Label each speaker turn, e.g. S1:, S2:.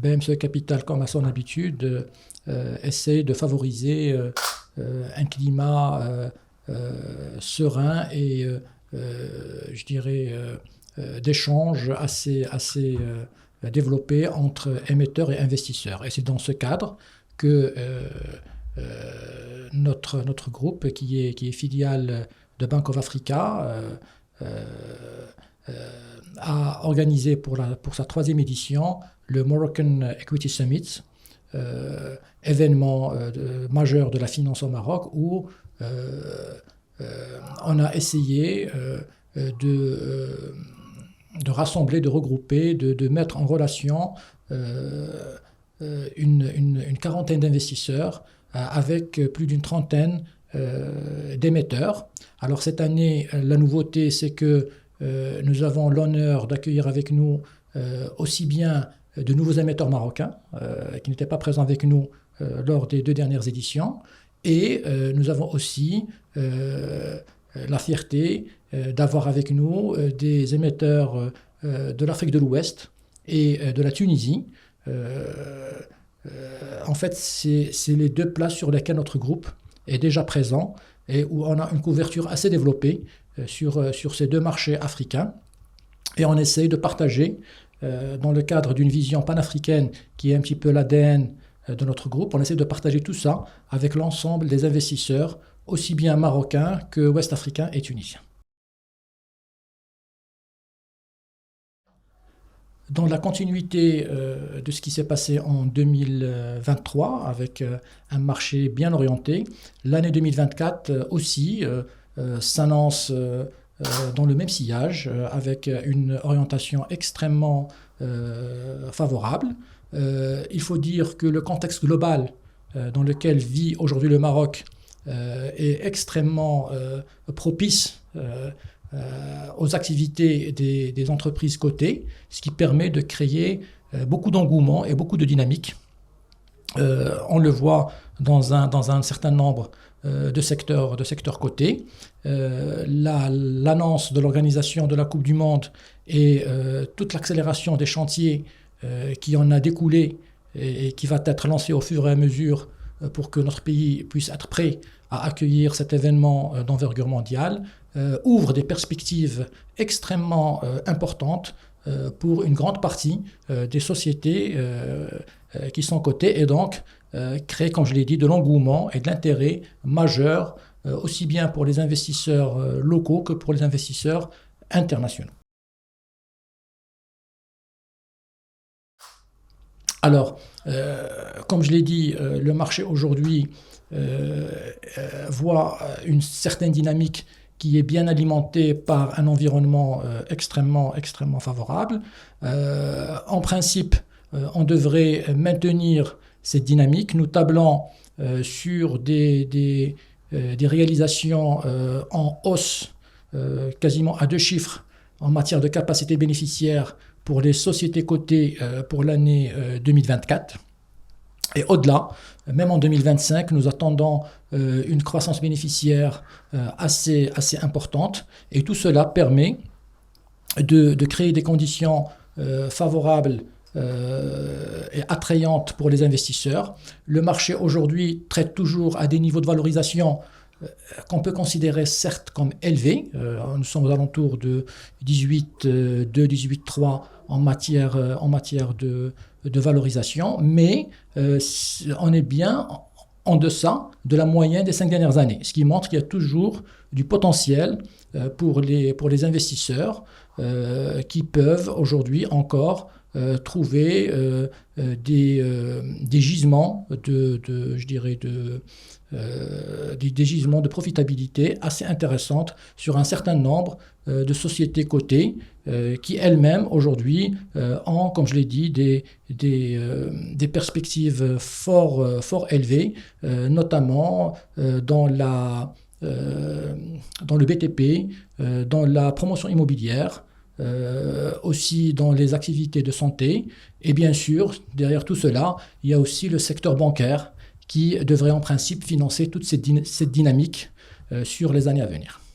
S1: BMC Capital, comme à son habitude, essaie de favoriser un climat serein et, je dirais, d'échanges assez développés entre émetteurs et investisseurs. Et c'est dans ce cadre que notre groupe, qui est filiale de Bank of Africa, a organisé pour sa 3e édition le Moroccan Equity Summit, événement majeur de la finance au Maroc, où on a essayé de rassembler, de regrouper, de mettre en relation une quarantaine d'investisseurs avec plus d'une trentaine d'émetteurs. Alors cette année, la nouveauté, c'est que nous avons l'honneur d'accueillir avec nous aussi bien de nouveaux émetteurs marocains qui n'étaient pas présents avec nous lors des 2 dernières éditions, et nous avons aussi la fierté d'avoir avec nous des émetteurs de l'Afrique de l'Ouest et de la Tunisie. En fait, c'est les 2 places sur lesquelles notre groupe est déjà présent et où on a une couverture assez développée sur ces 2 marchés africains. Et on essaye de partager, dans le cadre d'une vision panafricaine qui est un petit peu l'ADN de notre groupe, on essaie de partager tout ça avec l'ensemble des investisseurs, aussi bien marocains que ouest-africains et tunisiens. Dans la continuité de ce qui s'est passé en 2023, avec un marché bien orienté, l'année 2024 aussi s'annonce dans le même sillage, avec une orientation extrêmement favorable. Il faut dire que le contexte global dans lequel vit aujourd'hui le Maroc est extrêmement propice aux activités des entreprises cotées, ce qui permet de créer beaucoup d'engouement et beaucoup de dynamique. On le voit dans un certain nombre de secteurs cotés. L'annonce de l'organisation de la Coupe du Monde et toute l'accélération des chantiers qui en a découlé et qui va être lancée au fur et à mesure pour que notre pays puisse être prêt à accueillir cet événement d'envergure mondiale, ouvre des perspectives extrêmement importantes pour une grande partie des sociétés qui sont cotées, et donc crée, comme je l'ai dit, de l'engouement et de l'intérêt majeur, aussi bien pour les investisseurs locaux que pour les investisseurs internationaux. Alors, comme je l'ai dit, le marché aujourd'hui voit une certaine dynamique qui est bien alimentée par un environnement extrêmement favorable. En principe, on devrait maintenir cette dynamique. Nous tablons sur des réalisations en hausse quasiment à 2 chiffres en matière de capacité bénéficiaire pour les sociétés cotées pour l'année 2024. Et au-delà, même en 2025, nous attendons une croissance bénéficiaire assez importante. Et tout cela permet de créer des conditions favorables et attrayantes pour les investisseurs. Le marché aujourd'hui traite toujours à des niveaux de valorisation qu'on peut considérer certes comme élevés. Nous sommes aux alentours de 18,2, 18,3 en matière de valorisation, mais on est bien en deçà de la moyenne des 5 dernières années, ce qui montre qu'il y a toujours du potentiel pour les investisseurs qui peuvent aujourd'hui encore trouver des gisements des gisements de profitabilité assez intéressantes sur un certain nombre de sociétés cotées qui elles-mêmes aujourd'hui ont, comme je l'ai dit, des perspectives fort élevées, notamment dans le BTP, dans la promotion immobilière, aussi dans les activités de santé, et bien sûr, derrière tout cela, il y a aussi le secteur bancaire qui devrait en principe financer toute cette dynamique sur les années à venir.